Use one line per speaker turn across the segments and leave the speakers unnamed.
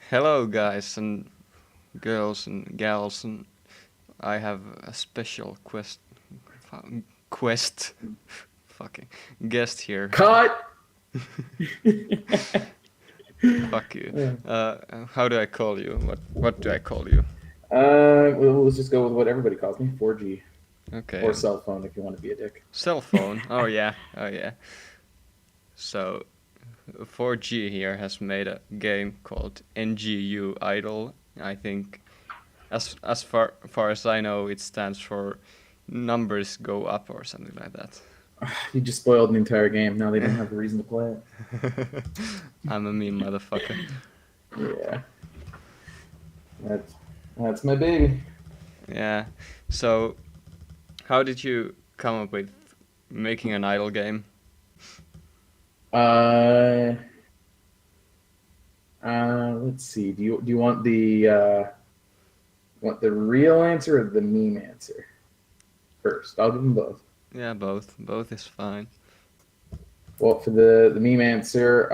Hello, guys and girls and gals, and I have a special quest, fucking guest here.
Cut.
Fuck you.
Uh,
How do I call you? What do I call you?
well, let's just go with what everybody calls me, 4G
Okay,
or cell phone if you want to be a dick.
cell phone. Oh yeah, oh yeah. So, 4G here has made a game called NGU Idol. I think, as far as I know, it stands for numbers go up or something like that.
You just spoiled an entire game. Now they don't have a reason to play it.
I'm a mean motherfucker.
Yeah, that's that's my baby.
Yeah. So, how did you come up with making an idle game?
Uh, let's see. Do you want the real answer or the meme answer first? I'll give them both.
Yeah, both. Both is fine.
Well, for the meme answer,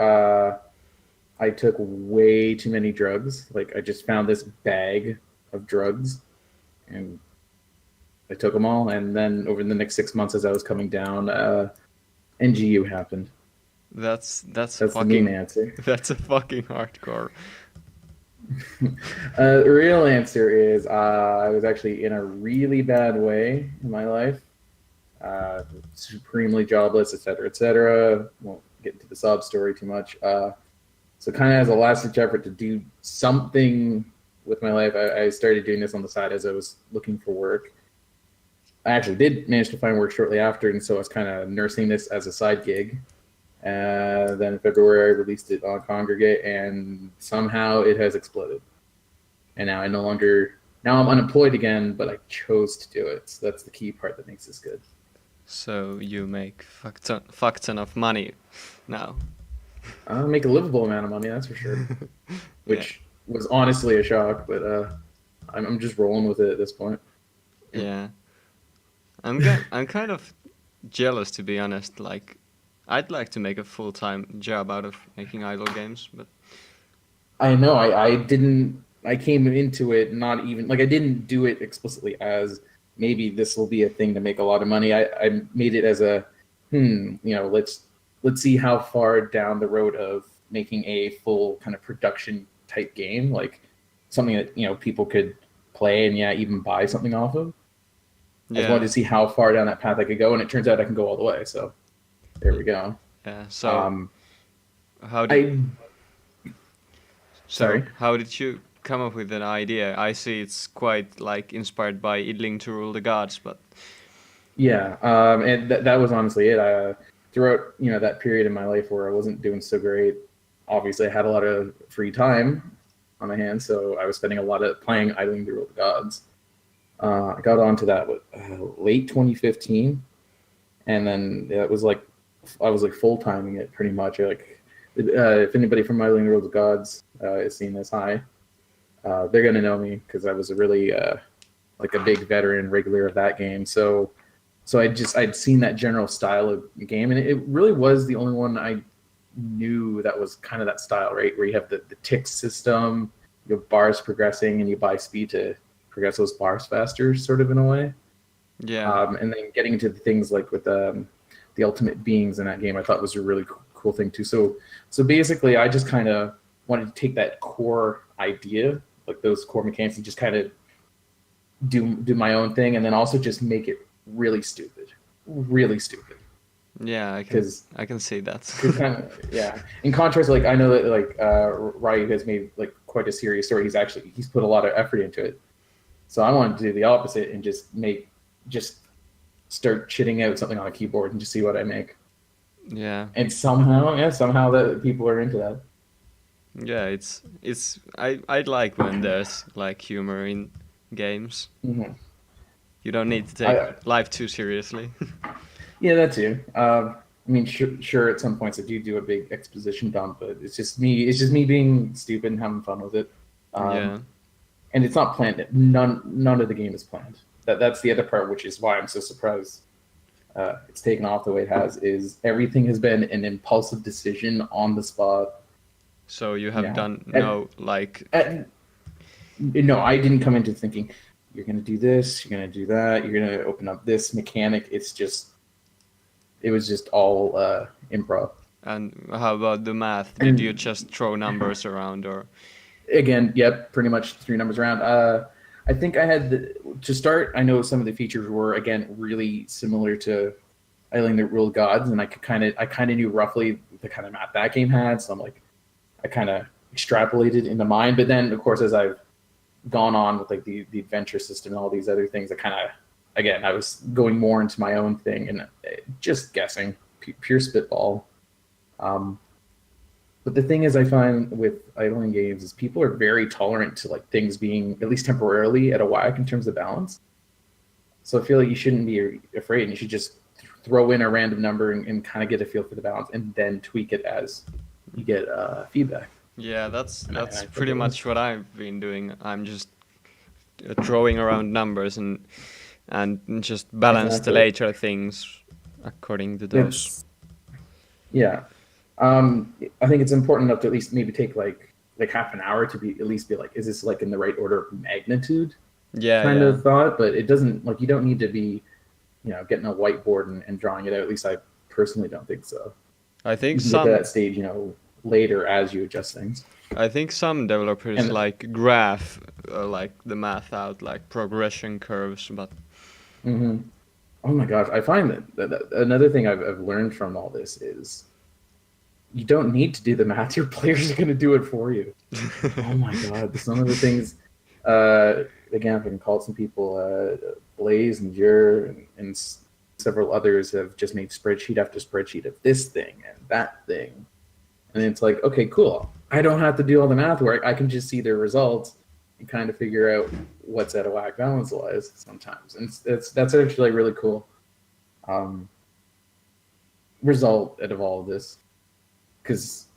I took way too many drugs. Like I just found this bag of drugs and I took them all. And then over the next 6 months, as I was coming down, NGU happened.
That's
That's the meme
fucking
answer.
that's a fucking hardcore.
The real answer is I was actually in a really bad way in my life, supremely jobless, etc., etc. Won't get into the sob story too much. So, kind of as a last ditch effort to do something with my life, I started doing this on the side as I was looking for work. I actually did manage to find work shortly after, and so I was kind of nursing this as a side gig. Then in February, I released it on Congregate, and somehow it has exploded. And now I no longer now I'm unemployed again, but I chose to do it. So that's the key part that makes this good.
So you make fuck ton of money now.
I'll make a livable amount of money, that's for sure.
Yeah.
Which was honestly a shock, but I'm just rolling with it at this point.
Yeah. I'm kind of jealous, to be honest. Like, I'd like to make a full-time job out of making idle games, but
I know I didn't I came into it not even like I didn't do it explicitly as maybe this will be a thing to make a lot of money. I made it as a let's see how far down the road of making a full kind of production type game, like something that people could play and even buy something off of. I just wanted
yeah.
to see how far down that path I could go, and it turns out I can go all the way. So there we go.
Yeah. So
Um,
how did
I
so
sorry.
how did you come up with an idea? I see it's quite like inspired by idling to rule the gods, but
Yeah, and that was honestly it. Throughout that period in my life where I wasn't doing so great, obviously I had a lot of free time on my hands, so I was spending a lot of playing Idling Through the Gods. I got onto that with late 2015, and then it was like I was like full timing it pretty much. If anybody from Idling Through the Gods is seeing this, hi, they're gonna know me because I was a really like a big veteran regular of that game. So I'd seen that general style of game, and it really was the only one I knew that was kind of that style, right? Where you have the tick system, you have bars progressing, and you buy speed to progress those bars faster, sort of in a way.
yeah.
And then getting into the things like with the ultimate beings in that game, I thought was a really cool thing too. So basically, I just kind of wanted to take that core idea, like those core mechanics, and just kind of do my own thing, and then also just make it really stupid.
Yeah,
Because
I can see that.
kind of yeah. In contrast, like I know that like Ryu has made like quite a serious story. He's put a lot of effort into it. So I wanted to do the opposite and just start chitting out something on a keyboard and just see what I make.
Yeah.
And somehow that people are into that.
Yeah, it's I like when there's like humor in games.
Mm-hmm.
You don't need to take
I
life too seriously.
Yeah, that too. I mean, sure, at some points I do a big exposition dump, but it's just me. It's just me being stupid and having fun with it. Um,
Yeah.
and it's not planned. None of the game is planned. That's the other part, which is why I'm so surprised it's taken off the way it has. Is everything has been an impulsive decision on the spot.
So you have
Yeah.
done no like.
No, I didn't come into thinking you're gonna do this, you're gonna do that, you're gonna open up this mechanic. It was just all improv.
And how about the math? Did you
And
just throw numbers around or?
again, yep, pretty much three numbers around. I think I had to start. I know some of the features were again really similar to Idling the Rule of Gods, and I kind of knew roughly the kind of math that game had. So I'm like, I kind of extrapolated into mine. But then, of course, as I've gone on with like the adventure system and all these other things, I kind of again I was going more into my own thing and just guessing, pure spitball. Um, but the thing is, I find with idling games is people are very tolerant to like things being at least temporarily at a whack in terms of balance. So I feel like you shouldn't be afraid, and you should just throw in a random number and kind of get a feel for the balance, and then tweak it as you get feedback.
Yeah, that's
And
that's
I think
pretty
it
much
works.
what I've been doing. I'm just throwing around numbers and just balance the
Exactly.
later things according to those.
It's yeah. I think it's important enough to at least maybe take like half an hour to be at least be like, is this like in the right order of magnitude
Yeah,
kind
yeah.
of thought, but it doesn't like you don't need to be, getting a whiteboard and drawing it out. At least I personally don't think so.
I think
You can get to
some
that stage, later as you adjust things.
I think some developers
And
like graph like the math out like progression curves, but
hmm oh my gosh, I find that another thing I've learned from all this is you don't need to do the math. Your players are going to do it for you. Oh my god, some of the things. Again, if I can call it some people, Blaze and Jur and several others have just made spreadsheet after spreadsheet of this thing and that thing, and it's like, okay, cool. I don't have to do all the math work. I can just see their results and kind of figure out what's out of whack balance wise sometimes, and that's actually really cool. Um, Result out of all of this, because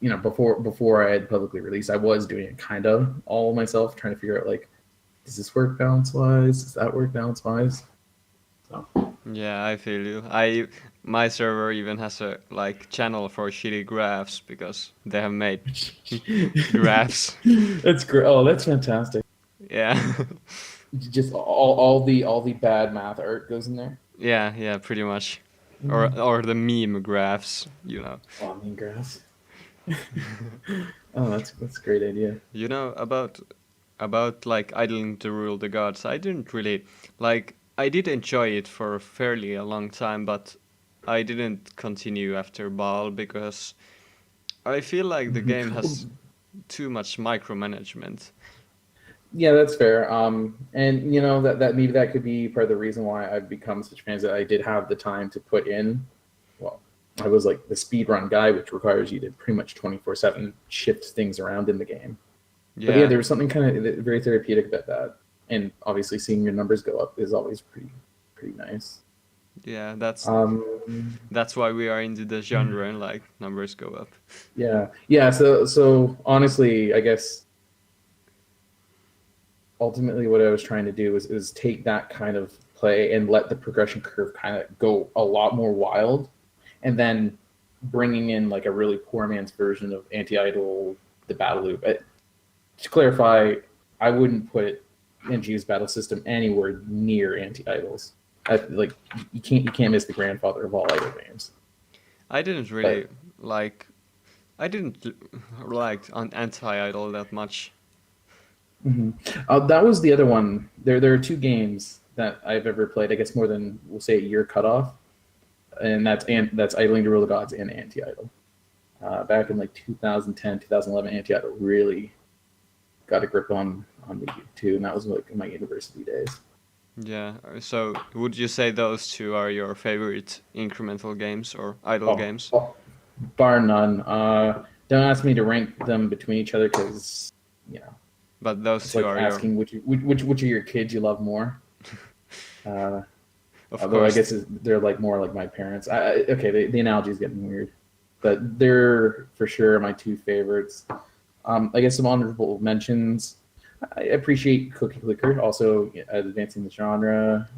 before I had publicly released, I was doing it kind of all myself, trying to figure out like, does this work balance wise? Does that work balance wise? So
yeah, I feel you. I My server even has a like channel for shitty graphs because they have made graphs.
that's great. Oh, that's fantastic.
Yeah.
Just all the bad math art goes in there.
Yeah, yeah, pretty much.
Mm.
Or the meme graphs, you know.
Oh, mean grass. Oh, that's a great idea.
You know about like idling to rule the gods. I didn't really like. I did enjoy it for fairly a long time, but I didn't continue after Baal because I feel like the game
Well,
has too much micromanagement.
yeah, that's fair. And that maybe that could be part of the reason why I've become such fans that I did have the time to put in. Well, I was like the speed run guy, which requires you to pretty much 24/7 shift things around in the game. But yeah,
Yeah,
there was something kind of very therapeutic about that, and obviously seeing your numbers go up is always pretty nice.
yeah,
Um,
that's why we are into the genre and like numbers go up.
yeah. So honestly, I guess ultimately what I was trying to do is take that kind of play and let the progression curve kind of go a lot more wild, and then bringing in like a really poor man's version of anti-idol, the battle loop. To clarify, I wouldn't put NGU's battle system anywhere near anti-idols. Like you can't miss the grandfather of all idol games.
I didn't really
But
like. I didn't like anti-idol that much.
mhm. That was the other one. There are two games that I've ever played. I guess more than we'll say a year cutoff, and that's Idling to Rule the Gods and Anti-Idol. Back in like 2010, 2011, Anti-Idol really got a grip on me too, and that was like in my university days.
Yeah. So would you say those two are your favorite incremental games or idle
Oh,
games?
oh, bar none. Don't ask me to rank them between each other because you know
But those
it's
two
like
are your,
asking which of your kids you love more. Uh,
of
Although I
course.
guess they're like more like my parents. Okay, the analogy is getting weird, but they're for sure my two favorites. I guess some honorable mentions. I appreciate Cookie Clicker, also advancing the genre.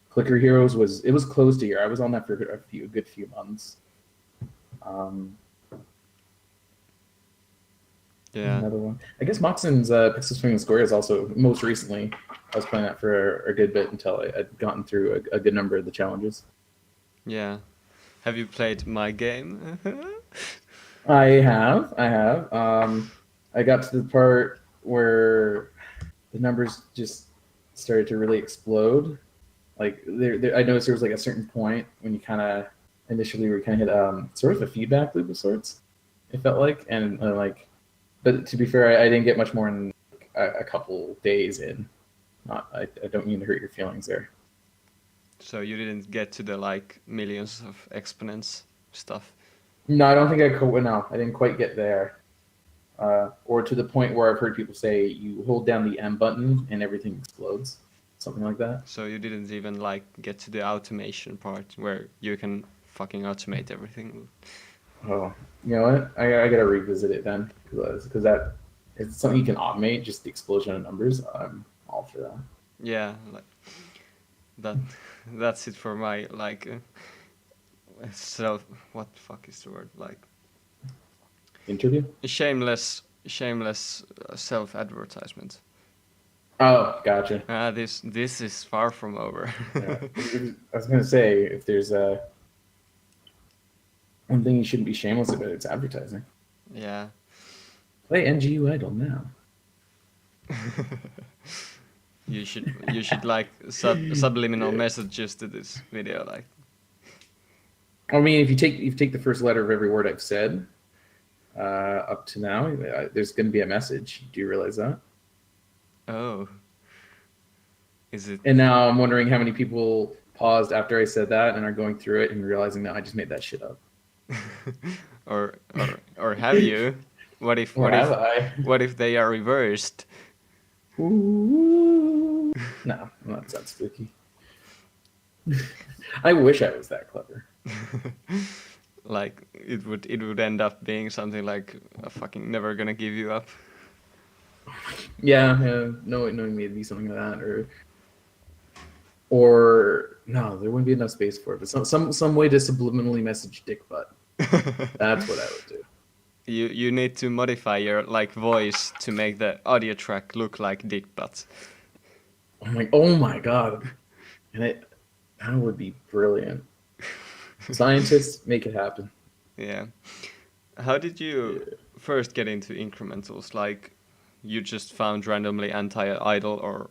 Clicker Heroes was closed a year. I was on that for a good few months. Um,
Yeah.
Another one. I guess Moxon's Pixel Swing and Square is also most recently. I was playing that for a good bit until I'd gotten through a good number of the challenges.
Yeah. Have you played my game?
I have. I have. I got to the part where the numbers just started to really explode. Like I noticed there was like a certain point when you kind of initially were kind of hit sort of a feedback loop of sorts. It felt like, and like, but to be fair, I didn't get much more than a couple days in. Not, I don't mean to hurt your feelings there.
So you didn't get to the like millions of exponents stuff.
No, I don't think no, I didn't quite get there. Or to the point where I've heard people say you hold down the M button and everything explodes, something like that.
So you didn't even like get to the automation part where you can fucking automate everything.
Oh, you know what? I gotta revisit it then because that it's something you can automate. Just the explosion of numbers. I'm all for that.
Yeah, like that. That's it for my like self. What the fuck is the word? Like
Interview.
shameless self advertisement.
Oh, gotcha.
This is far from over.
Yeah. I was gonna say if there's one thing you shouldn't be shameless about, it's advertising.
Yeah.
Play NGU Idol now.
You should like subliminal messages to this video, like.
I mean, if you take the first letter of every word I've said up to now, there's going to be a message. Do you realize that?
Oh. Is it?
And now I'm wondering how many people paused after I said that and are going through it and realizing that I just made that shit up.
or have you? What if they are reversed?
Ooh. No, that sounds spooky. I wish I was that clever.
Like it would end up being something like a fucking never gonna give you up.
Yeah, knowing me to be something like that, or no, there wouldn't be enough space for it. But some way to subliminally message dick butt. That's what I would do.
You need to modify your like voice to make the audio track look like dick butt.
I'm like, oh my god, and that would be brilliant. Scientists, make it happen.
Yeah. How did you first get into incrementals? Like, you just found randomly anti-idol, or?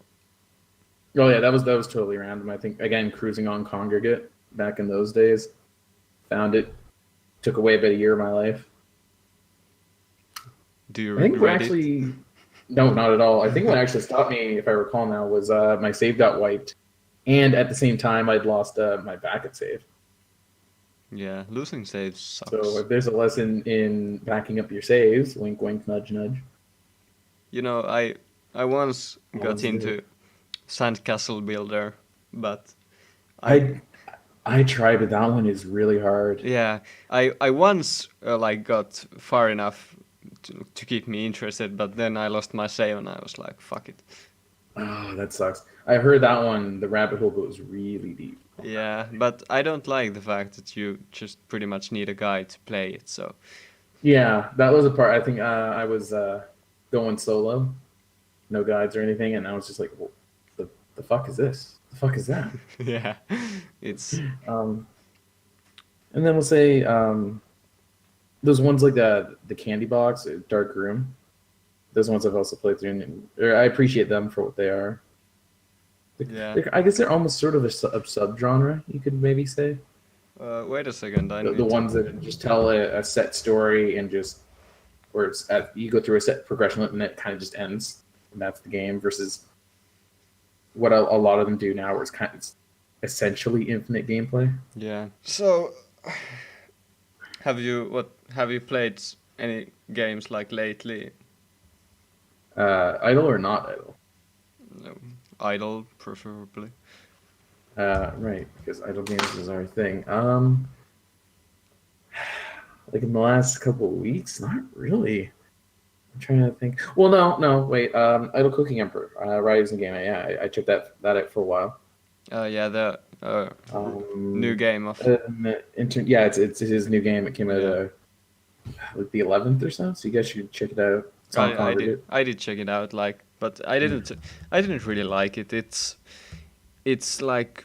Oh yeah, that was totally random. I think again, cruising on Congregate back in those days, found it. Took away about a year of my life.
Do you
I think
regret
it? No, not at all. I think what actually stopped me, if I recall now, was my save got wiped, and at the same time, I'd lost my backup save.
Yeah, losing saves sucks.
So if there's a lesson in backing up your saves, wink, wink, nudge, nudge.
You know, I once got into Sandcastle Builder, but
I tried, but that one is really hard.
Yeah, I once like got far enough to keep me interested, but then I lost my save and I was like, fuck it.
Oh, that sucks. I heard that one, the rabbit hole goes really deep.
Yeah, but I don't like the fact that you just pretty much need a guide to play it, so.
Yeah, that was a part. I think I was going solo, no guides or anything, and I was just like, well, the fuck is this? The fuck is that?
Yeah, it's.
And then we'll say those ones like the candy box, Dark Room. Those ones I've also played through, and I appreciate them for what they are.
Yeah.
I guess they're almost sort of a subgenre, you could maybe say.
Wait a second.
The ones that just tell a set story and just where it's you go through a set progression and it kind of just ends, and that's the game. Versus what a lot of them do now, where it's essentially infinite gameplay.
Yeah. So, have you played any games like lately?
Idle or not idle?
No, idle preferably.
Right, because idle games is our thing. Like in the last couple of weeks, not really. I'm trying to think. Well, no, wait. Idle Cooking Emperor, Rising game. Yeah, I checked that out for a while.
Yeah, the new game of.
Yeah, it's his new game. It came out like the 11th or so. So you guys should check it out. Tom Connery did.
I did check it out, like, but I didn't really like it. It's like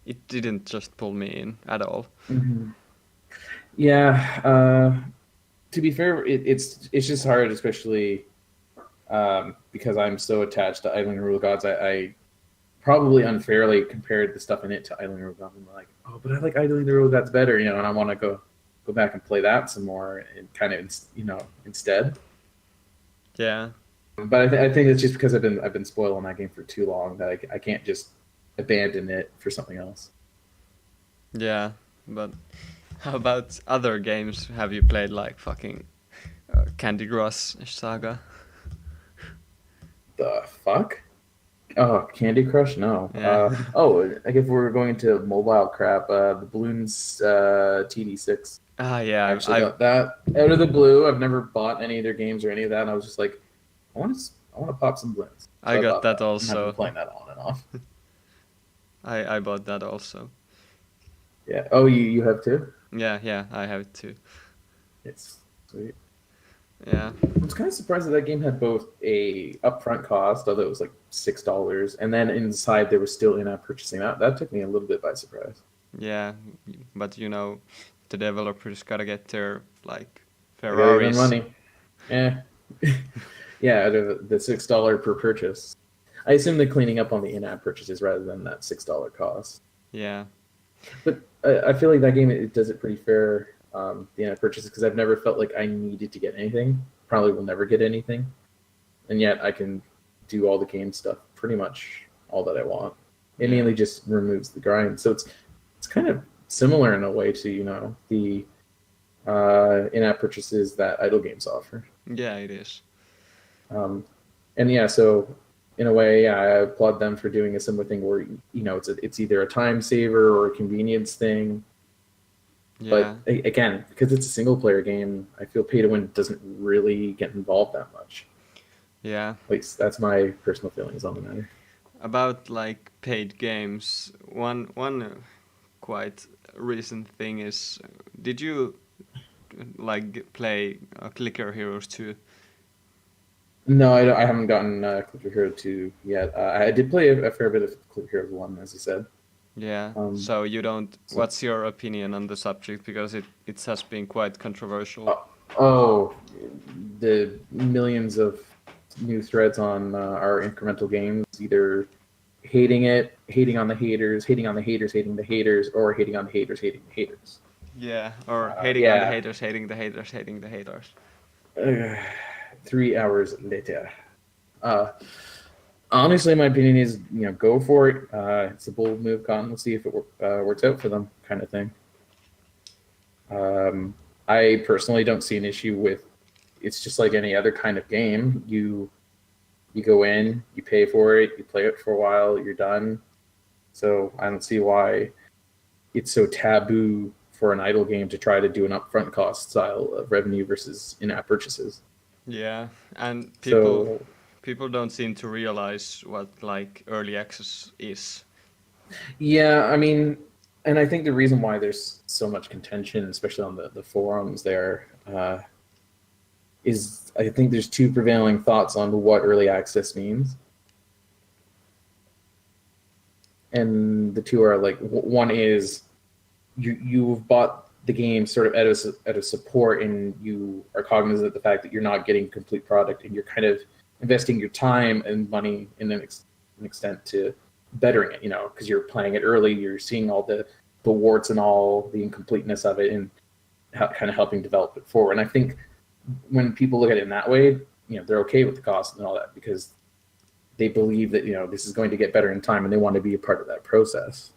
it didn't just pull me in at all.
Mm-hmm. Yeah. To be fair, it's just hard, especially because I'm so attached to Island Rule Gods. I probably unfairly compared the stuff in it to Island Rule Gods. I'm like, oh, but I like Island Rule Gods better, you know, and I want to go back and play that some more, and kind of, you know, instead.
Yeah,
But I think it's just because I've been spoiled on that game for too long that I can't just abandon it for something else.
yeah, but how about other games? Have you played like fucking Candy Crush Saga?
The fuck? Oh, Candy Crush? No.
Yeah.
Oh, I guess we're going into mobile crap. The Balloons TD6.
Ah, yeah.
I actually got that out of the blue. I've never bought any of their games or any of that, and I was just like, I want to pop some balloons. So
I got
bought
that
and I've been
also.
playing that on and off.
I bought that also.
Yeah. Oh, you have too?
Yeah, I have it too.
It's sweet.
Yeah.
I was kind of surprised that that game had both a upfront cost, although it was like $6, and then inside there was still in-app purchasing. That took me a little bit by surprise.
Yeah, but you know, the developers gotta get their like
I got even
Ferraris.
money. Yeah. Yeah, out of the $6 per purchase. I assume they're cleaning up on the in-app purchases rather than that $6 cost.
Yeah.
But I feel like that game it does it pretty fair. The in-app purchases because I've never felt like I needed to get anything. Probably will never get anything, and yet I can do all the game stuff pretty much all that I want. It
Yeah.
mainly just removes the grind, so it's kind of similar in a way to, you know, the in-app purchases that idle games offer.
Yeah, it is.
And yeah, so in a way, yeah, I applaud them for doing a similar thing where, you know, it's either a time saver or a convenience thing.
Yeah.
But again, because it's a single player game, I feel pay to win doesn't really get involved that much.
Yeah.
At least that's my personal feelings on the matter.
About like paid games, one quite recent thing is, did you like play Clicker Heroes 2?
No, I haven't gotten Clicker Hero 2 yet. I did play a fair bit of Clicker Hero 1, as you said.
Yeah.
Um,
So you don't.
so-
What's your opinion on the subject? Because it has been quite controversial.
Oh, the millions of new threads on our incremental games, either hating it, hating on the haters, hating on the haters, hating the haters, or hating on the haters, hating the haters.
Yeah. Or hating on the
Yeah.
haters, hating the haters, hating the haters.
3 hours later. Honestly, my opinion is, you know, go for it. It's a bold move, Cotton. We'll see if it works out for them, kind of thing. I personally don't see an issue with. It's just like any other kind of game. You go in, you pay for it, you play it for a while, you're done. So I don't see why it's so taboo for an idle game to try to do an upfront cost style of revenue versus in-app purchases.
Yeah, and
So
people don't seem to realize what like early access is.
yeah, I mean, and I think the reason why there's so much contention, especially on the forums there, is I think there's two prevailing thoughts on what early access means. And the two are like, one is you've bought the game sort of out of support, and you are cognizant of the fact that you're not getting a complete product, and you're kind of investing your time and money in an extent to bettering it, you know, because you're playing it early, you're seeing all the warts and all the incompleteness of it, and kind of helping develop it forward. And I think when people look at it in that way, you know, they're okay with the cost and all that because they believe that, you know, this is going to get better in time, and they want to be a part of that process.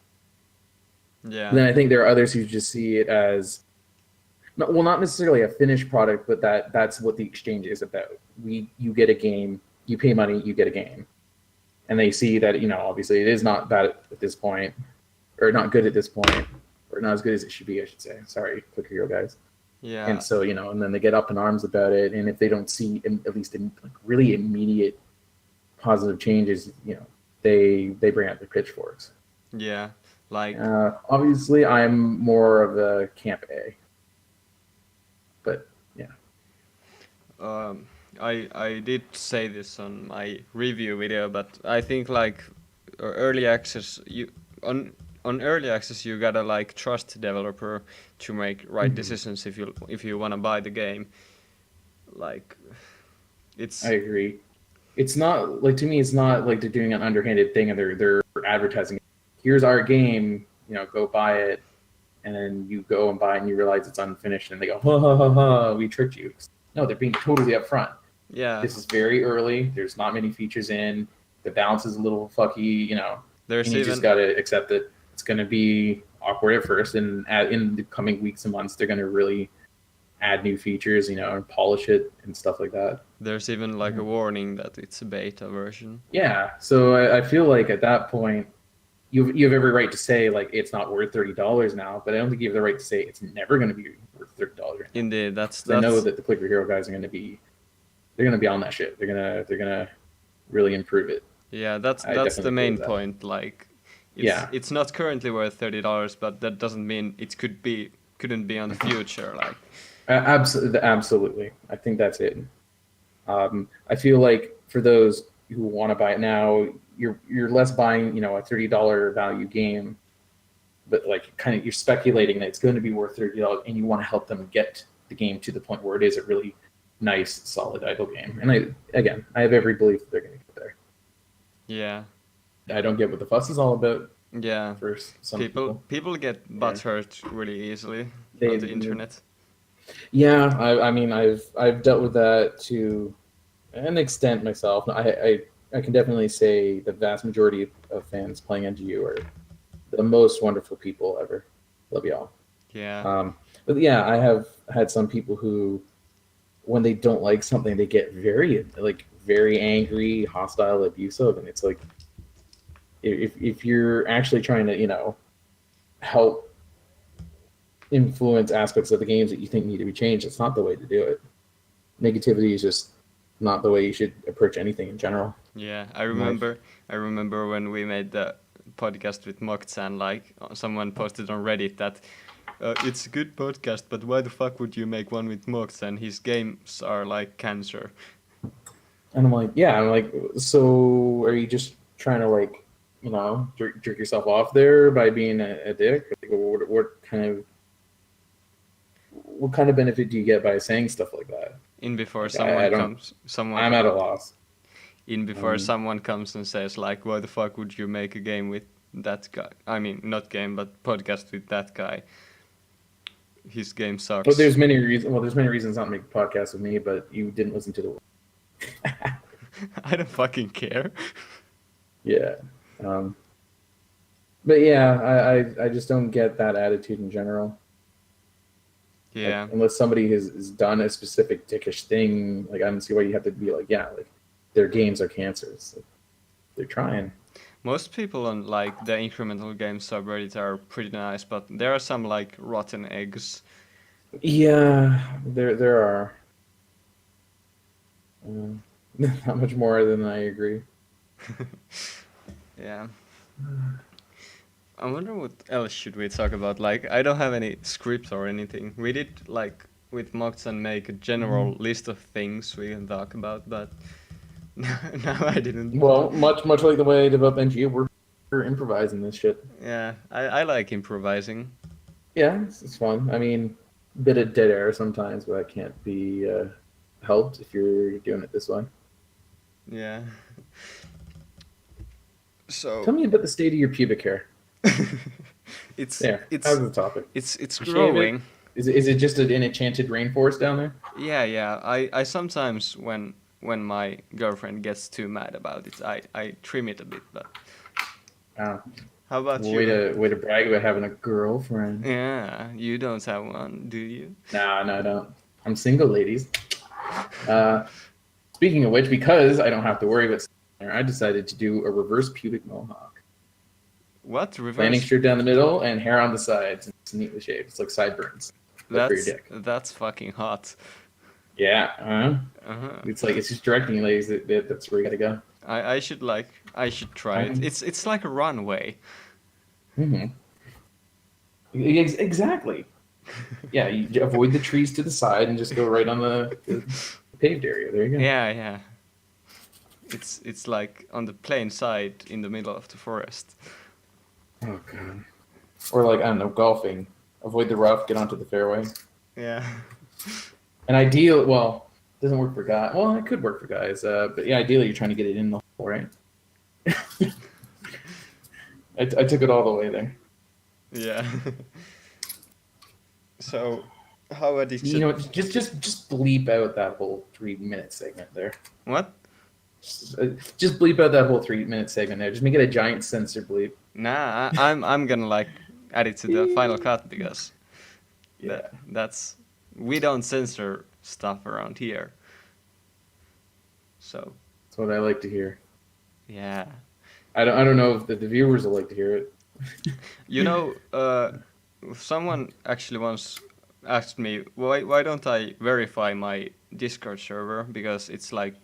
Yeah.
Then I think there are others who just see it as, not necessarily a finished product, but that's what the exchange is about. You get a game, you pay money, you get a game, and they see that, you know, obviously it is not bad at this point, or not good at this point, or not as good as it should be, I should say. Sorry, Clicker Hero guys.
Yeah.
And so, you know, and then they get up in arms about it, and if they don't see at least in like really immediate positive changes, you know, they bring out their pitchforks.
Yeah. Like
Obviously, I'm more of a camp A, but yeah.
I did say this on my review video, but I think like early access on early access you gotta like trust the developer to make right decisions if you wanna buy the game. Like
I
it's
agree. It's not like, to me, it's not like they're doing an underhanded thing and they're advertising. Here's our game, go buy it, and then you go and buy it and you realize it's unfinished and they go, ha ha ha ha, we tricked you. No, they're being totally upfront.
yeah.
This is very early. There's not many features in. The balance is a little fucky,
There's
and you just
even
gotta accept that it's gonna be awkward at first, and in the coming weeks and months, they're gonna really add new features, and polish it and stuff like that.
there's even like a warning that it's a beta version.
Yeah, so I feel like at that point, you have every right to say like it's not worth $30 now, but I don't think you have the right to say it's never going to be worth $30.
Indeed,
I know that the Clicker Hero guys are going to be, they're going to be on that shit. They're gonna really improve it.
yeah, that's
I
the
definitely
main
agree with that.
point. Like,
Yeah.
it's not currently worth $30, but that doesn't mean it couldn't be on the future. Like,
Absolutely. I think that's it. I feel like for those who want to buy it now, you're less buying, a $30 value game, but like kind of you're speculating that it's going to be worth $30, and you want to help them get the game to the point where it is a really nice, solid idle game. And I have every belief that they're going to get there.
yeah,
I don't get what the fuss is all about
yeah.
for some people.
People get butthurt really easily
They
on the
do.
internet.
Yeah, I mean, I've dealt with that to an extent myself. I can definitely say the vast majority of fans playing NGU are the most wonderful people ever. Love y'all.
Yeah,
But yeah, I have had some people who, when they don't like something, they get very angry, hostile, abusive, and it's like, if you're actually trying to help influence aspects of the games that you think need to be changed, it's not the way to do it. Negativity is just not the way you should approach anything in general.
yeah. I remember when we made the podcast with Mokzan, like someone posted on Reddit that it's a good podcast, but why the fuck would you make one with Mokzan? His games are like cancer.
And I'm like, so are you just trying to jerk yourself off there by being a dick? Like, what kind of benefit do you get by saying stuff like that?
In before
I
someone
don't-
comes, someone
I'm at a loss.
in before someone comes and says like, why the fuck would you make a game with that guy? I mean, not game, but podcast with that guy. His game sucks.
But there's many reasons not to make a podcast with me, but you didn't listen to the.
I don't fucking care.
Yeah. But yeah, I just don't get that attitude in general.
Yeah.
Like, unless somebody has done a specific dickish thing, like I don't see why you have to be like, yeah, like their games are cancers. Like, they're trying.
Most people on like the incremental game subreddit are pretty nice, but there are some like rotten eggs.
Yeah, there are. Not much more than I agree.
Yeah. I wonder what else should we talk about. Like, I don't have any script or anything. We did like with Moxon make a general list of things we can talk about, but now I didn't.
Well, much like the way I develop NGU, we're improvising this shit.
Yeah, I like improvising.
Yeah, it's fun. I mean, bit of dead air sometimes, but that can't be helped if you're doing it this way.
Yeah. So
Tell me about the state of your pubic hair.
it's
How's the topic?
it's
Shave it?
growing.
Is it just an enchanted rainforest down there?
Yeah. I sometimes when my girlfriend gets too mad about it, I trim it a bit. But
Oh,
how about
way
you?
to brag about having a girlfriend.
Yeah, you don't have one, do you?
No, I don't. I'm single, ladies. Speaking of which, because I don't have to worry about hair, I decided to do a reverse pubic mohawk.
What reverse?
Landing strip down the middle and hair on the sides. It's neatly shaved. It's like sideburns. But for your dick.
That's fucking hot.
Yeah.
Uh-huh.
It's just directing you, ladies. That's where you gotta go.
I should try it. It's like a runway.
Mm-hmm. Exactly. Yeah, you avoid the trees to the side and just go right on the paved area. There you go.
Yeah, yeah. It's like on the plain side in the middle of the forest.
Oh god. Or like, I don't know, golfing. Avoid the rough, get onto the fairway.
Yeah.
An ideal, well, doesn't work for guys. Well, it could work for guys, but yeah, ideally you're trying to get it in the hole, right? I took it all the way there.
Yeah. So, how
You
addicted?
know, just bleep out that whole 3 minute segment there.
What?
Just bleep out that whole 3 minute segment there. Just make it a giant censor bleep.
Nah, I'm gonna like add it to the final cut because
Yeah.
that's we don't censor stuff around here. So
That's what I like to hear.
yeah.
I don't know if the viewers will like to hear it.
You know, someone actually once asked me why don't I verify my Discord server because it's like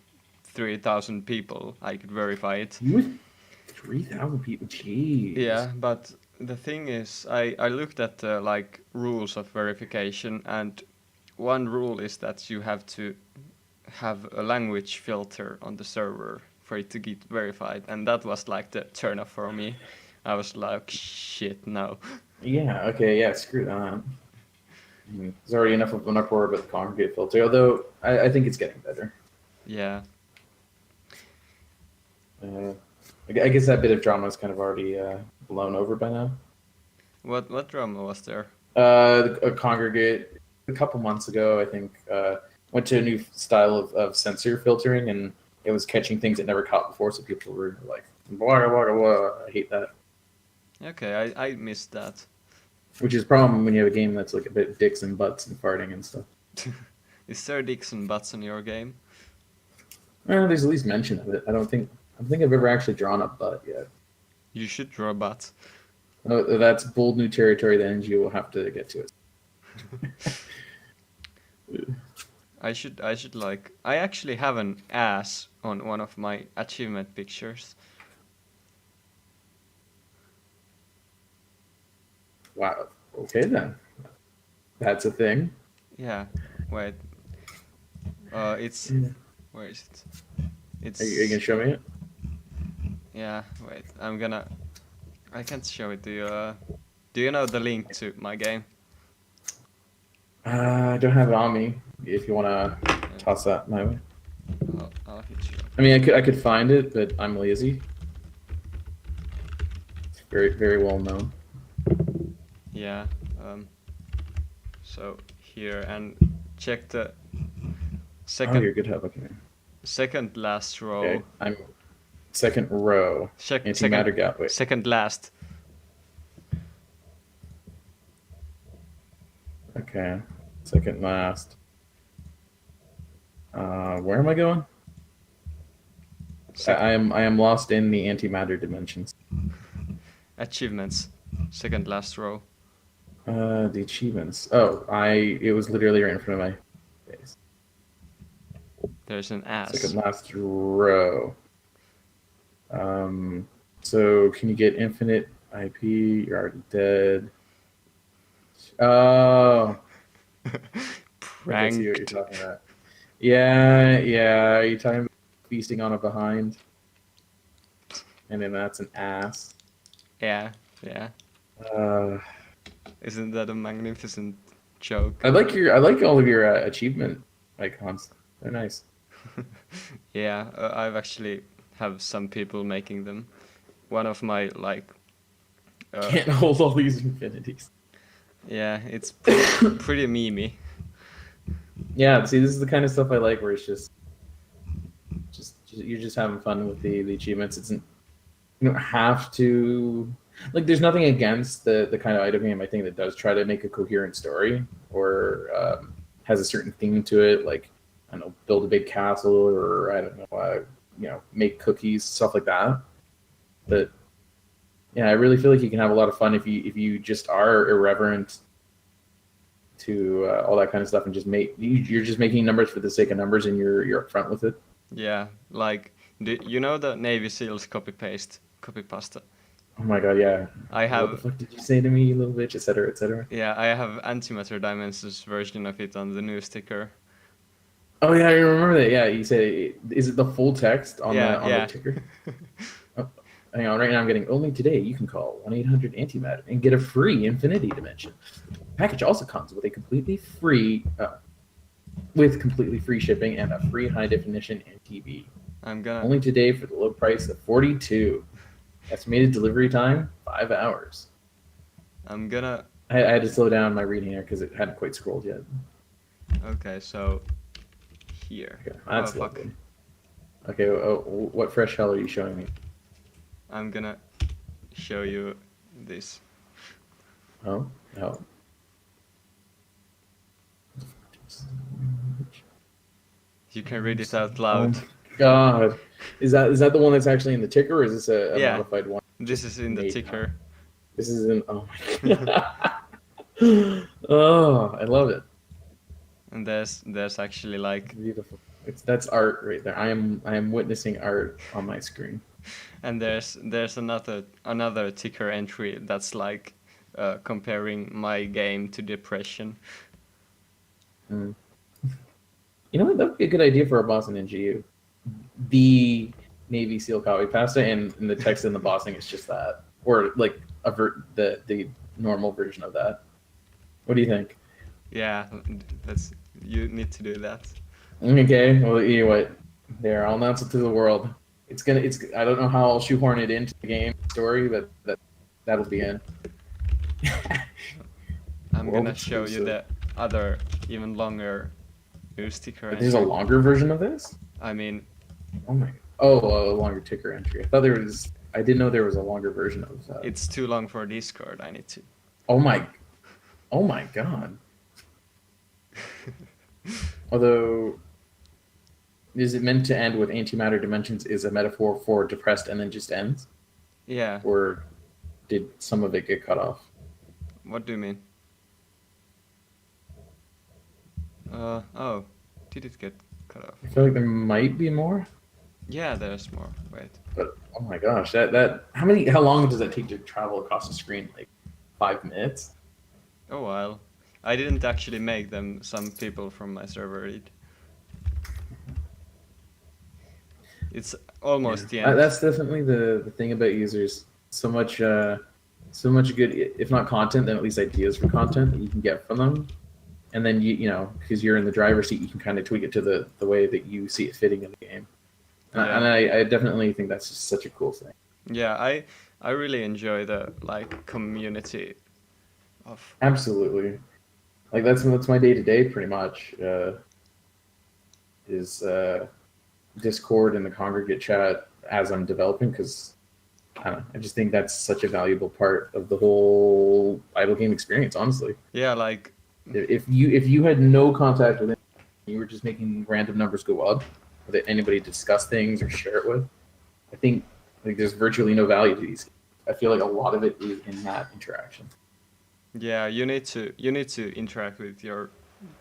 3,000 people. I could verify it.
You with 3,000 people, jeez.
Yeah, but the thing is, I looked at the like rules of verification, and one rule is that you have to have a language filter on the server for it to get verified, and that was like the turn off for me. I was like, shit, no.
Yeah. Okay. Yeah. Screw that. There's already enough of an uproar about the congregate filter, although I think it's getting better.
Yeah.
I guess that bit of drama is kind of already blown over by now.
What drama was there?
A congregate a couple months ago, I think, went to a new style of sensor filtering, and it was catching things it never caught before. So people were like, blah, blah, blah. I hate that.
Okay, I missed that.
Which is a problem when you have a game that's like a bit dicks and butts and farting and stuff.
Is there dicks and butts in your game?
Well, there's at least mention of it. I don't think I've ever actually drawn a butt yet.
You should draw a butt.
Oh, that's bold new territory. The NGU will have to get to it.
I should like I actually have an ass on one of my achievement pictures.
Wow. Okay then. That's a thing.
Yeah. Wait. It's where is it? It's
Are you gonna show me it?
yeah. Wait. I can't show it to you. Do you know the link to my game?
I don't have it on me. If you wanna toss that my way.
I'll hit you.
I mean, I could find it, but I'm lazy. It's very well known.
Yeah. So here and check the
Oh, you're good help. Okay.
second last row.
Okay. I'm second row. Antimatter gap. Wait.
Second last.
Okay. Second last. Where am I going? I am lost in the antimatter dimensions.
Achievements. Second last row.
The achievements. Oh, it was literally right in front of my face.
There's an ass.
Second last row. So can you get infinite IP? You're already dead. Oh. I see what you're talking about. Yeah. Are you talking about feasting on a behind? And then that's an ass.
Yeah. Isn't that a magnificent joke?
I like all of your achievement icons. They're nice.
Yeah, I've actually have some people making them. One of my like.
Can't hold all these infinities.
Yeah, it's pretty memey.
Yeah, see, this is the kind of stuff I like, where it's just you're just having fun with the achievements. You don't have to. Like, there's nothing against the kind of item game, I think, that does try to make a coherent story or has a certain theme to it, like, I don't know, build a big castle or, I don't know, make cookies, stuff like that. But, yeah, I really feel like you can have a lot of fun if you just are irreverent to all that kind of stuff and you're just making numbers for the sake of numbers and you're upfront with it.
Yeah, like, you know the Navy SEALs copy pasta?
Oh my god, yeah.
I have.
What the fuck did you say to me, you little bitch, etc., etc.?
Yeah, I have Antimatter Dimensions version of it on the new sticker.
Oh yeah, I remember that. Yeah, you say, is it the full text
Yeah,
on the
yeah.
ticker? Oh, hang on, right now I'm getting only today. You can call 1-800 antimatter and get a free infinity dimension. The package also comes with a completely free shipping and a free high definition NTV.
I'm gonna
Only today for the low price of 42. Estimated delivery time 5 hours.
I'm gonna
I had to slow down my reading here because it hadn't quite scrolled yet.
okay, so here.
Okay,
Oh
that's
fuck.
lovely. Okay, what fresh hell are you showing me?
I'm gonna show you this.
Oh, no.
You can read it out
Oh
loud.
my god. Is that the one that's actually in the ticker, or is this a
Yeah,
modified one
this
just
is in the
made up?
ticker.
This is an oh my god. Oh, I love it.
And there's actually like
Beautiful. That's art right there. I am witnessing art on my screen.
and there's another ticker entry that's like comparing my game to depression.
Mm. You know what? That would be a good idea for a Boston NGU. The Navy SEAL copy pasta, and the text in the bossing is just that, or like the normal version of that. What do you think?
Yeah, that's you need to do that.
Okay, well, you know what? There, I'll announce it to the world. It's. I don't know how I'll shoehorn it into the game story, but that'll be in.
I'm
World
gonna show you
exclusive.
the other even longer news ticker
There's a
entry.
longer version of this.
I mean,
Oh my. Oh, a longer ticker entry. I thought there was. I didn't know there was a longer version of that.
it's too long for Discord. I need to.
Oh my. Oh my god. Although, is it meant to end with antimatter dimensions is a metaphor for depressed and then just ends?
Yeah.
Or did some of it get cut off?
What do you mean? Oh, did it get cut off?
I feel like there might be more,
Yeah, there's more. Wait.
but oh my gosh, that how long does that take to travel across the screen? Like 5 minutes?
A while. I didn't actually make them. Some people from my server did. It's almost the
Yeah,
end.
that's definitely the thing about users. So much good, if not content, then at least ideas for content that you can get from them. And then because you're in the driver's seat, you can kind of tweak it to the way that you see it fitting in the game. And
Yeah.
I definitely think that's just such a cool thing.
Yeah, I really enjoy the like community of
Absolutely, like that's my day to day pretty much. Is Discord and the congregate chat as I'm developing, because I don't know, I just think that's such a valuable part of the whole idle game experience. Honestly,
yeah, like
if you had no contact with it, you were just making random numbers go up without anybody to discuss things or share it with, I think like there's virtually no value to these. I feel like a lot of it is in that interaction.
yeah, you need to interact with your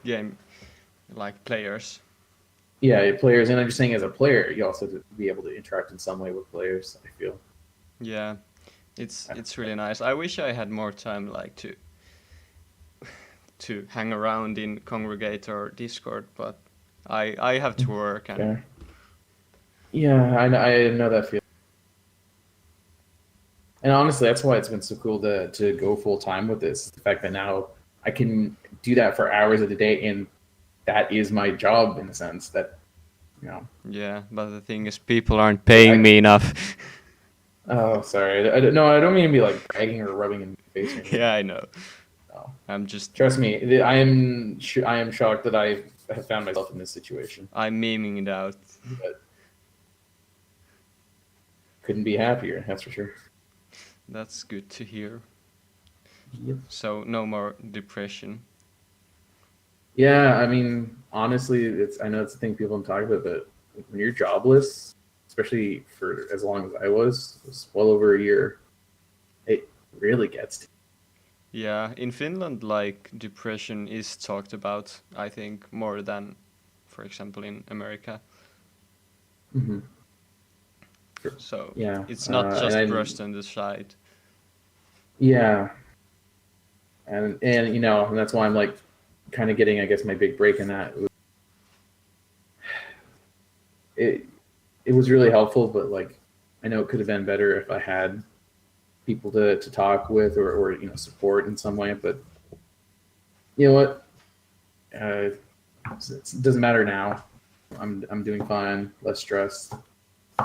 game like players.
Yeah, players, and I'm just saying as a player, you also have to be able to interact in some way with players. I feel.
Yeah. It's really nice. I wish I had more time like to hang around in Congregate or Discord, but I have to work and
Okay. Yeah, I know that feeling. And honestly, that's why it's been so cool to go full time with this. The fact that now I can do that for hours of the day, and that is my job in a sense. That you know.
yeah, but the thing is people aren't paying me enough.
Oh, sorry. No, I don't mean to be like bragging or rubbing in my face or anything.
Yeah, I know.
No.
I'm just
Trust me, I am shocked that I have found myself in this situation.
I'm memeing it out.
But couldn't be happier, that's for sure.
That's good to hear.
Yep.
So no more depression.
Yeah, I mean, honestly, I know it's the thing people don't talk about, but when you're jobless, especially for as long as I was well over a year, it really gets to
Yeah, in Finland, like depression is talked about, I think, more than, for example, in America.
you. Hmm.
So
Yeah,
it's not
and
just
I
brushed on the side.
yeah, and and that's why I'm like kind of getting, I guess, my big break in that. it was really helpful, but like I know it could have been better if I had people to talk with or support in some way. But you know what? It doesn't matter now. I'm doing fine, less stress,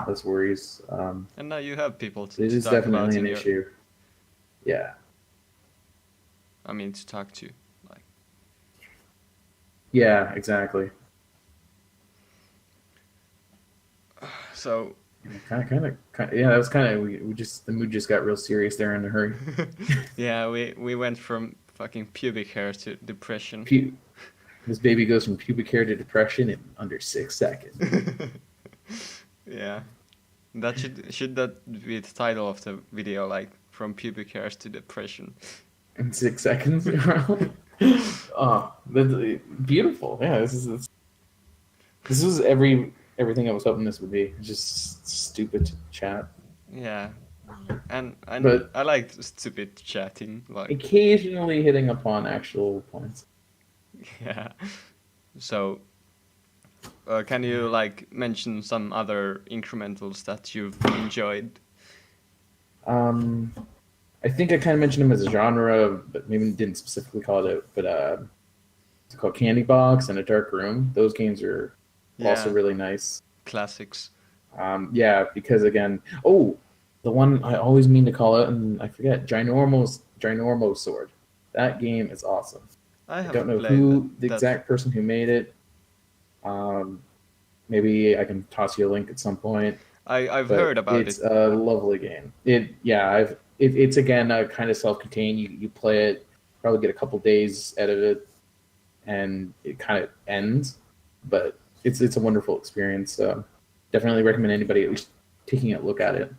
less worries.
And now you have people
It
to
is
talk about
definitely an
in your.
issue. Yeah,
I mean, to talk to. Like,
yeah, exactly.
so.
Yeah. That was kind of we just the mood just got real serious there in a hurry.
Yeah, we went from fucking pubic hair to depression.
This baby goes from pubic hair to depression in under 6 seconds.
Yeah, that should that be the title of the video, like from pubic hairs to depression.
In 6 seconds. Oh, that's beautiful. Yeah, this was everything I was hoping this would be. Just stupid chat.
Yeah, and
But
I like stupid chatting. Like,
occasionally hitting upon actual points.
yeah. So, can you like mention some other incrementals that you've enjoyed?
Um, I think I kind of mentioned them as a genre, but maybe didn't specifically call it out. But it's called Candy Box and A Dark Room. Those games are also
Yeah,
really nice.
classics.
Yeah, because again, the one I always mean to call out, and I forget, Ginormo Sword. That game is awesome.
I
I don't
haven't
know
played
who the
that.
exact person who made it. Um, Maybe I can toss you a link at some point.
I've
But
heard about
it's
it.
a lovely game. It's again kind of self-contained. You play it, probably get a couple days out of it, and it kind of ends. But it's a wonderful experience. Definitely recommend anybody at least taking a look at it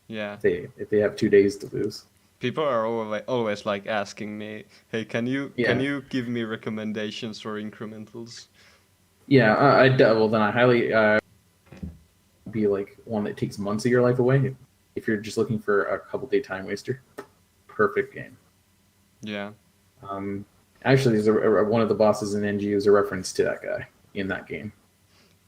Yeah.
if they have 2 days to lose.
People are always like asking me, "Hey, can
Yeah,
you give me recommendations for incrementals?"
yeah. Well, then I highly be like one that takes months of your life away. If you're just looking for a couple day time waster, perfect game.
Yeah.
Um, Actually, there's one of the bosses in NGU is a reference to that guy in that game.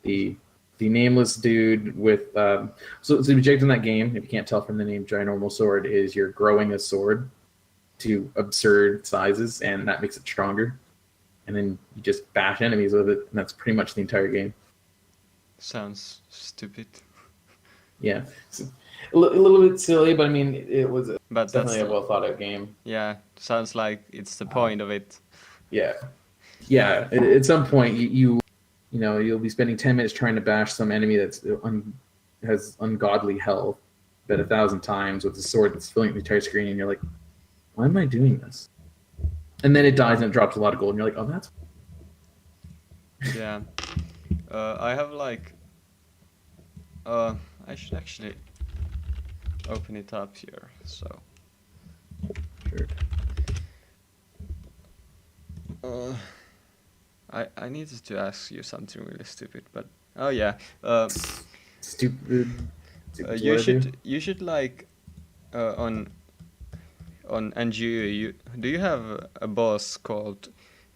The the nameless dude with so the objective in that game, if you can't tell from the name Ginormal Sword, is you're growing a sword to absurd sizes, and that makes it stronger. And then you just bash enemies with it, and that's pretty much the entire game.
Sounds stupid.
Yeah, it's a little bit silly, but I mean,
But
it's
that's
definitely a well thought out game.
yeah, sounds like it's the
Uh,
point of it.
yeah, yeah. At some point, you'll be spending 10 minutes trying to bash some enemy has ungodly health, but 1,000 times with a sword that's filling up the entire screen, and you're like, why am I doing this? And then it dies and it drops a lot of gold, and you're like, oh, that's
Yeah. I have like uh I should actually open it up here. So
weird.
uh I needed to ask you something really stupid, but oh yeah.
Stupid. Stupid what I do.
You should like on NGU, do you have a boss called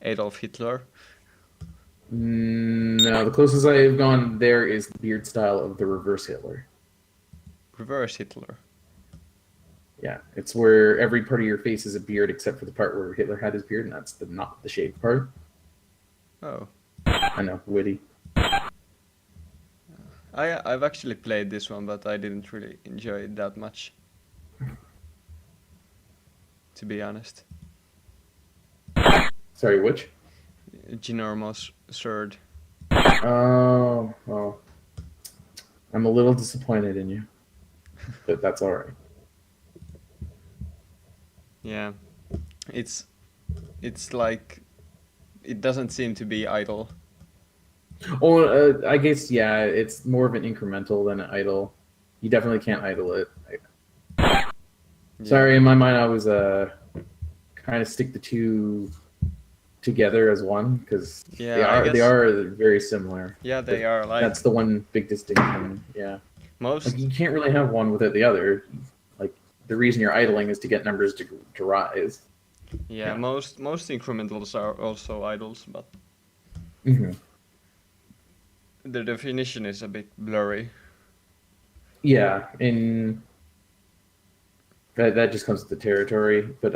Adolf Hitler?
No, the closest I have gone there is the beard style of the reverse Hitler.
Reverse Hitler.
Yeah, it's where every part of your face is a beard except for the part where Hitler had his beard, and that's not the shaved part.
Oh.
I know, witty.
I've actually played this one, but I didn't really enjoy it that much, to be honest.
Sorry, which?
Ginormos Sword.
Oh, well, I'm a little disappointed in you, but that's all right.
Yeah, it's like it doesn't seem to be idle.
Oh, I guess yeah, it's more of an incremental than an idle. You definitely can't idle it.
Yeah.
Sorry, in my mind, I was kind of stick the two together as one because
Yeah, I guess.
they are very similar.
Yeah, they are like
That's the one big distinction. Yeah,
most.
like you can't really have one without the other. Like the reason you're idling is to get numbers to rise.
Yeah,
Yeah.
most incrementals are also idles, but
Mm-hmm.
the definition is a bit blurry.
Yeah, and that just comes with the territory. But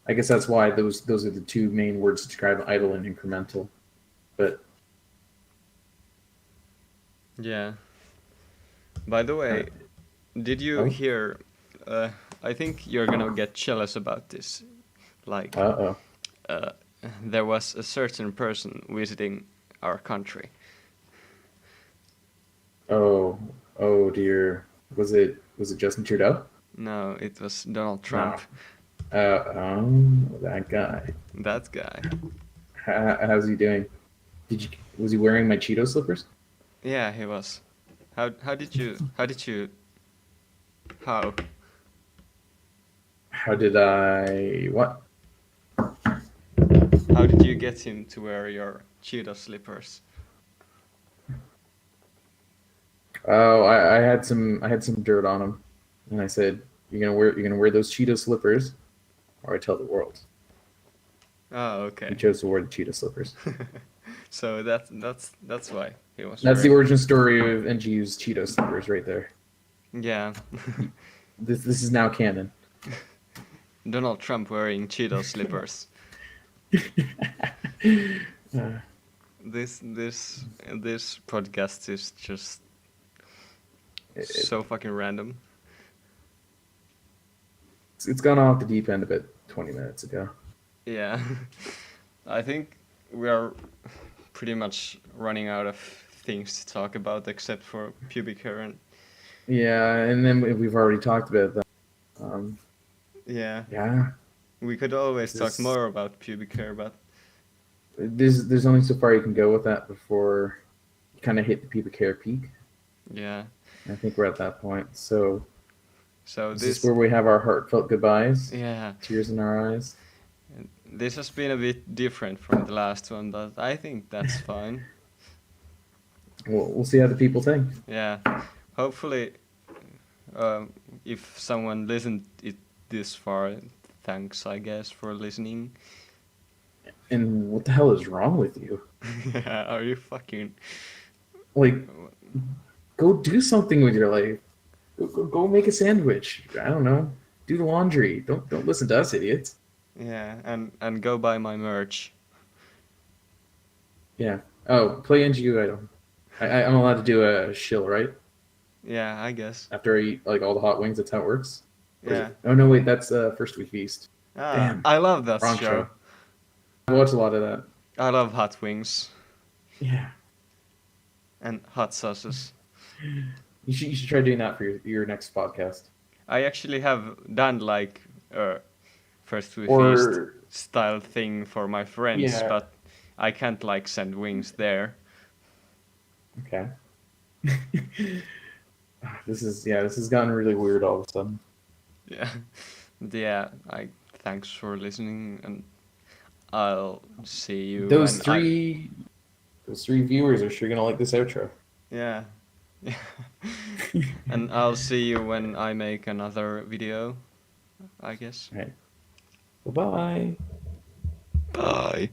I guess that's why those are the two main words to describe idle and incremental. But
Yeah. By the way, did you
oh,
hear? I think you're gonna get jealous about this. Like,
oh,
uh, there was a certain person visiting our country.
oh dear. Was it Justin Trudeau?
No, it was Donald Trump.
No. That guy.
That guy.
How's he doing? Was he wearing my Cheeto slippers?
Yeah, he was. How did you how
How did I what?
how did you get him to wear your Cheeto slippers?
Oh, I had some dirt on him, and I said, you're gonna wear those Cheeto slippers, or I tell the world."
Oh,
He
okay.
chose to wear the Cheeto slippers.
So that's why he was.
That's the
wearing-
origin story of NGU's Cheeto slippers right there.
Yeah.
This is now canon.
Donald Trump wearing Cheeto slippers.
Uh,
This podcast is just so fucking random.
it's gone off the deep end a bit 20 minutes ago.
Yeah. I think we are pretty much running out of things to talk about except for pubic hair and
Yeah, and then we've already talked about that.
yeah.
Yeah,
We could always talk
This-
more about pubic hair, but
there's only so far you can go with that before you kind of hit the pubic hair peak.
yeah.
I think we're at that point. So
So
this
this
is where we have our heartfelt goodbyes,
yeah.
tears in our eyes.
This has been a bit different from the last one, but I think that's fine.
We'll see how the people think.
Yeah. Hopefully, if someone listened it this far, thanks, I guess, for listening.
And what the hell is wrong with you?
Yeah, are you fucking...
Like, go do something with your life. Go make a sandwich. I don't know. Do the laundry. Don't listen to us idiots.
Yeah, and go buy my merch.
Yeah. Oh, play NGU item. I'm allowed to do a shill, right?
Yeah, I guess.
After I eat like all the hot wings, that's how it works. Or is
Yeah.
it- Oh no, wait, that's first week feast.
Ah,
Damn.
I love that
Wrong
show.
show. I watch a lot of that.
I love hot wings
Yeah.
and hot sauces.
You should try doing that for your next podcast.
I actually have done like a first we feast
Or
style thing for my friends,
Yeah.
but I can't like send wings there.
okay. This has gotten really weird all of a sudden.
Yeah. Yeah, thanks for listening, and I'll see you
Those
when
those three viewers are sure gonna like this outro.
yeah. And I'll see you when I make another video, I guess.
All right. Bye-bye.
Bye.